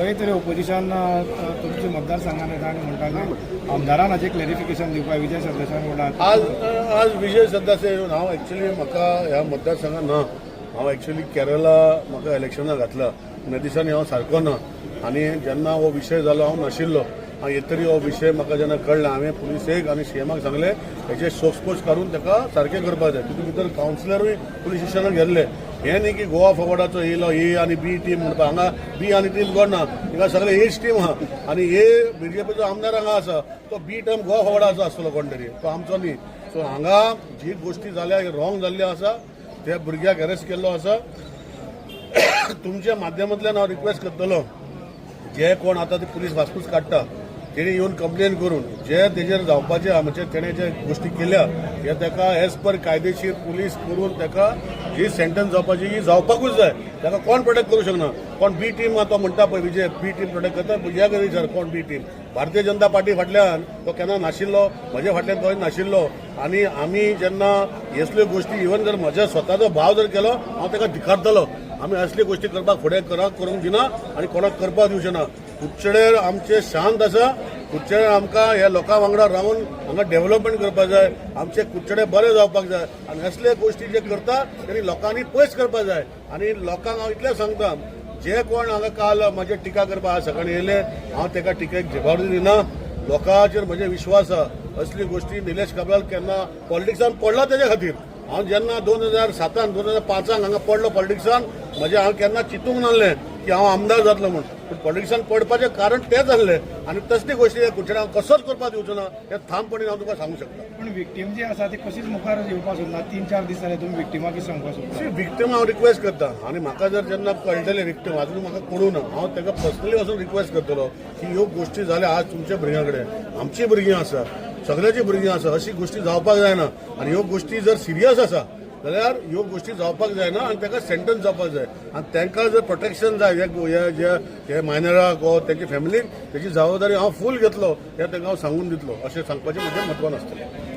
खंय तरी ओपोजिशन तुमच्या मतदारसंघान येता आनी म्हणटा की आमदारान हाचें क्लॅरिफिकेशन दिवपाक विजय सरदेसाय म्हणटा आज विजय सरदेसाय येवन हांव एक्चुअली म्हाका ह्या मतदारसंघात ना. हांव एक्चुअली केरळा म्हाका इलेक्शनाक घातला. ह्या दिसांनी हांव सारको ना आनी जेन्ना हो विशय जालो हांव नाशिल्लो. येतरी हो विशय म्हाका जेन्ना कळ्ळें हांवें पुलिसेक आनी सीएमाक सांगलें हेचे सोक्सपोस्ट काडून ताका सारकें करपाक जाय. तितून भितर कावन्सिलरूय पुलीस स्टेशनाक गेल्ले. हें न्ही की गोवा फॉरवर्डाचो येयलो ए आनी बी टीम म्हणटा. हांगा बी आनी टीम कोण ना, हिंगा सगळे एच टीम आहा आनी ए बीजेपीचो आमदार हांगा आसा तो बी टीम गोवा फॉरवर्डाचो आसतलो कोण तरी, तो आमचो न्ही. सो हांगा जी गोश्टी जाल्या रॉंग जाल्ल्यो आसा, त्या भुरग्याक अरेस्ट केल्लो आसा. तुमच्या माध्यमांतल्यान हांव रिक्वेस्ट करतलो जे कोण आतां ते पुलीस वासपूस काडटा तेणी येवन कंप्लेन करून जे तेजेर जावपाचे म्हणजे तेणें जे गोश्टी केल्या हे ताका एज पर कायदेशीर पुलीस करून ताका जी सेंटन्स जावपाची ही जावपाकूच जाय. ताका कोण प्रोटेक्ट करूं शकना. कोण बी टीम तो म्हणटा पळय विजय बी टीम प्रोटेक्ट करता ह्या विचार कोण बी टीम. भारतीय जनता पार्टी फाटल्यान तो केन्ना नाशिल्लो, म्हजे फाटल्यान तो नाशिल्लो. आनी आमी जेन्ना असल्यो गोश्टी इवन जर म्हज्या स्वताचो भाव जर केलो हांव ताका धिक्कारतलो. आमी असली गोश्टी करपाक फुडें करूंक दिना आनी कोणाक करपाक दिवचे ना. कुडचडेर आमचे शांत आसा. कुडचडेर आमकां ह्या लोकां वांगडा रावन हांगा डेव्हलपमेंट करपाक जाय. आमचे कुडचडे बरें जावपाक जाय आनी असले गोश्टी जे करता तेणी लोकांनी पयस करपाक जाय. आनी लोकांक हांव इतलें सांगता जे कोण हांगा काल म्हाजे टिका करपाक आज सकाळीं येयले हांव ताका टिकेक जबाबदारी दिना. लोकांचेर म्हजे विश्वास आसा. असली गोश्टी निलेश काब्राल केन्ना पॉलिटिक्सान पडला तेजे खातीर. हांव जेन्ना 2007 2005 हांगा पडलो पॉलिटिक्सान हांव केन्ना चिंतूंक नासलें की हांव आमदार जातलो म्हूण. पूण पॉलिटिक्सान पडपाचें कारण तें जाल्लें आनी तसली गोश्टी कुडचड्याक कसोच करपाक दिवचो ना हें ठामपणान हांव तुका सांगूंक शकता. पूण विक्टीम जी आसा ती कशीच मुखार येवपाक सोदना. 3-4 दीस जाले तुमी विक्टिमाक कितें सांगपाक सोदता? विक्टीम हांव रिक्वेस्ट करता आनी म्हाका जर जेन्ना कळटलें विक्टीम अजून म्हाका कळूं ना हांव ताका पर्सनली वचून रिक्वेस्ट करतलो की ह्यो गोश्टी जाल्या आज तुमच्या भुरग्यां कडेन आमचीं भुरगीं आसा सगळ्याची भुरगीं आसा. अशी गोश्टी जावपाक जायना आनी ह्यो गोश्टी जर सिरियस आसा जाल्यार ह्यो गोश्टी जावपाक जायना आनी ताका सेंटन्स जावपाक जाय. आनी तांकां जर प्रोटेक्शन जाय जे मायनराक वा तेंच्या फॅमिलीक तेची जबाबदारी हांव फूल घेतलो हे तांकां हांव सांगून दितलो अशें सांगपाचें म्हजें म्हत्वान आसतलें.